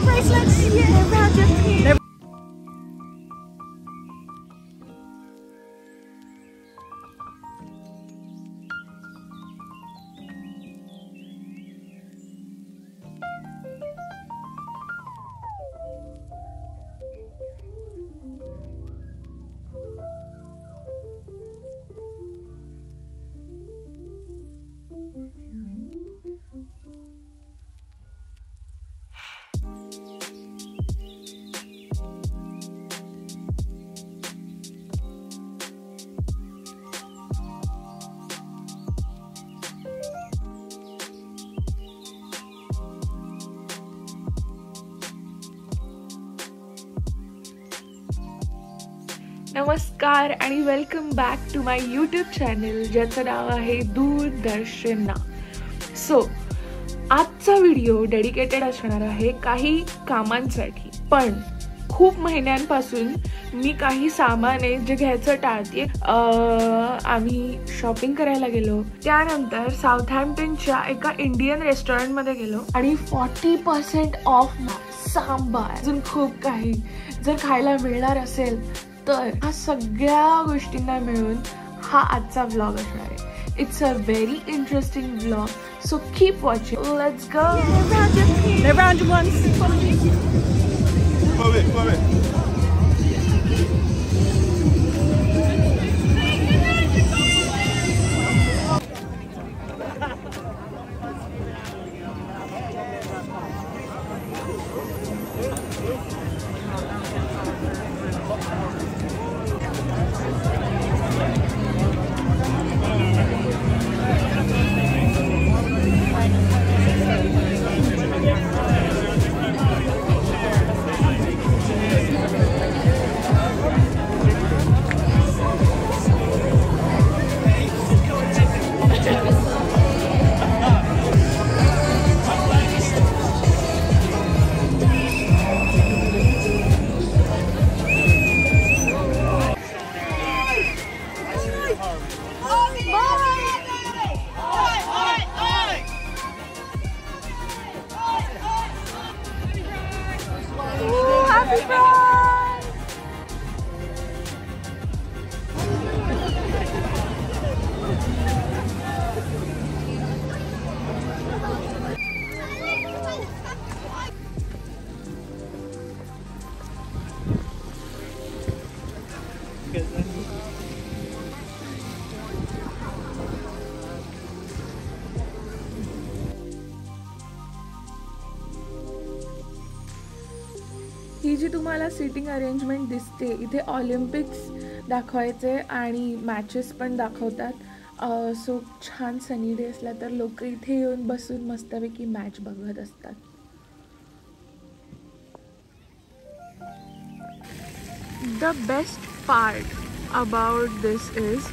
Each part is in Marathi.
bracelets. Yeah. नमस्कार आणि welcome back to my YouTube channel ज्याचं नाव आहे दूरदर्शना. सो आजचा व्हिडिओ डेडिकेटेड असणार आहे काही कामांसाठी, पण खूप महिन्यांपासून मी काही सामान आहे जे घ्यायचं टाळते. आम्ही शॉपिंग करायला गेलो, त्यानंतर साऊथहॅम्प्टनच्या एका इंडियन रेस्टॉरंटमध्ये गेलो आणि 40% ऑफ सांबार अजून खूप काही जर खायला मिळणार असेल तर ह्या सगळ्या गोष्टींना मिळून हा आजचा व्लॉग असणार आहे. It's a very interesting vlog, so keep watching. Let's go. ही जी तुम्हाला सिटिंग अरेंजमेंट दिसते, इथे ऑलिम्पिक्स दाखवायचे आणि मॅचेस पण दाखवतात. सो छान सनी डे असला तर लोक इथे येऊन बसून मस्तपैकी मॅच बघत असतात. The best part about this is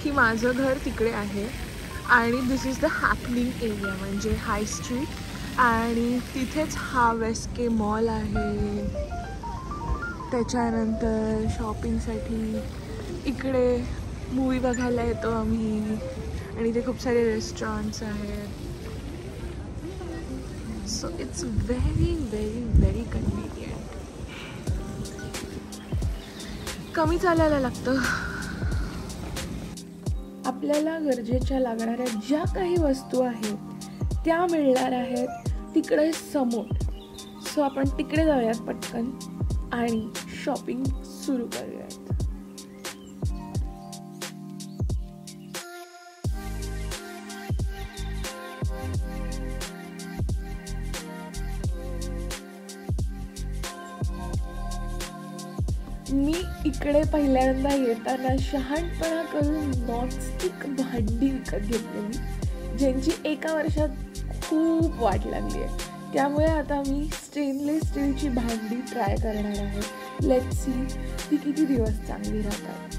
की माझं घर तिकडे आहे आणि दिस इज द हॅपनिंग एरिया म्हणजे हाय स्ट्रीट, आणि तिथेच हा वेस्के मॉल आहे. त्याच्यानंतर शॉपिंगसाठी इकडे मूवी बघायला येतो आम्ही आणि इथे खूप सारे रेस्टॉरंट्स आहेत. So it's very very very convenient. कमी चालायला लागतं. आपल्याला गरजेच्या लागणाऱ्या ज्या काही वस्तू आहेत त्या मिळणार आहेत तिकडे समोर. सो आपण तिकडे जाऊयात पटकन आणि शॉपिंग सुरू करूयात. मी इकडे पहिल्यांदा येताना शहाणपणा करून नॉनस्टिक भांडी विकत घेतलेली, ज्यांची एका वर्षात खूप वाट लागली आहे. त्यामुळे आता मी स्टेनलेस स्टीलची भांडी ट्राय करणार आहे. लेट्स सी ती किती दिवस चांगली राहतात.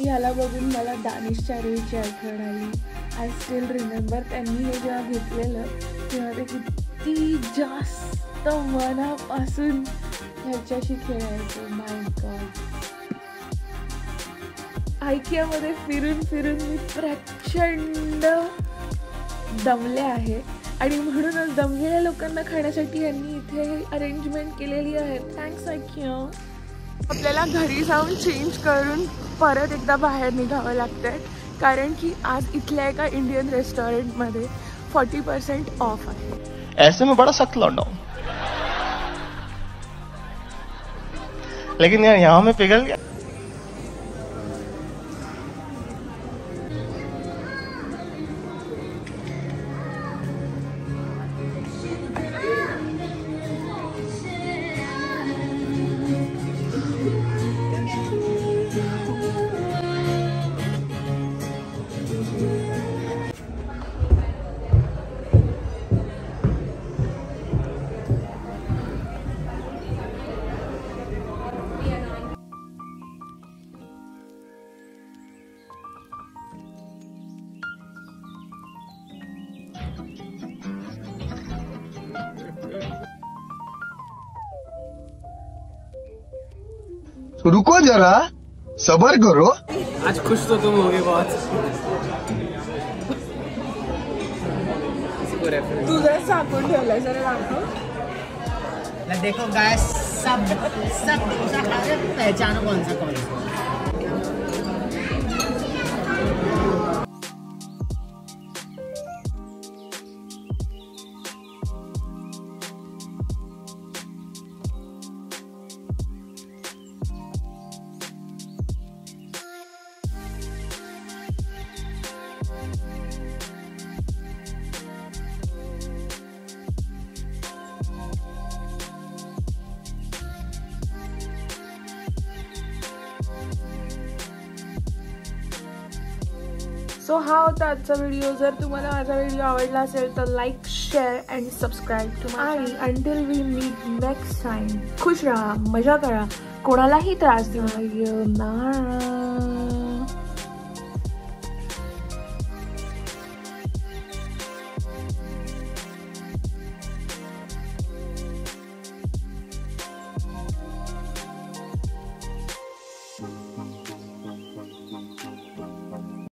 ह्याला बघून मला दानिशच्या रेची आठवण आली. आय स्टील रिमेंबर त्यांनी हे जेव्हा घेतलेलं तेव्हा ते किती जास्त मनापासून ह्याच्याशी खेळायचं. माय गॉड. आयकियामध्ये फिरून फिरून मी प्रचंड दमले आहे आणि म्हणूनच दमलेल्या लोकांना खाण्यासाठी यांनी इथे अरेंजमेंट केलेली आहे. Thanks IKEA. आपल्याला घरी जाऊन चेंज करून परत एकदा बाहेर निघावं लागतंय कारण की आज इथल्या एका इंडियन रेस्टॉरंटमध्ये 40% ऑफ आहे. ऐसे में बड़ा सख्त लौंडा हूं, लेकिन यार यहाँ में पिघल गया. रुको जरा, सबर करो. आज खुश तो तुम होगे बहुत. तू जर साकून ठेवलाय जरा दाखव. देखो गाइस, सब डोसा खा रहे, पहचानो कौन सा. सो हा होता आजचा व्हिडिओ. जर तुम्हाला माझा व्हिडिओ आवडला असेल तर like, share and subscribe to my channel. आणि until we meet next time, खुश राहा, मजा करा, कोणालाही त्रास देऊ नका.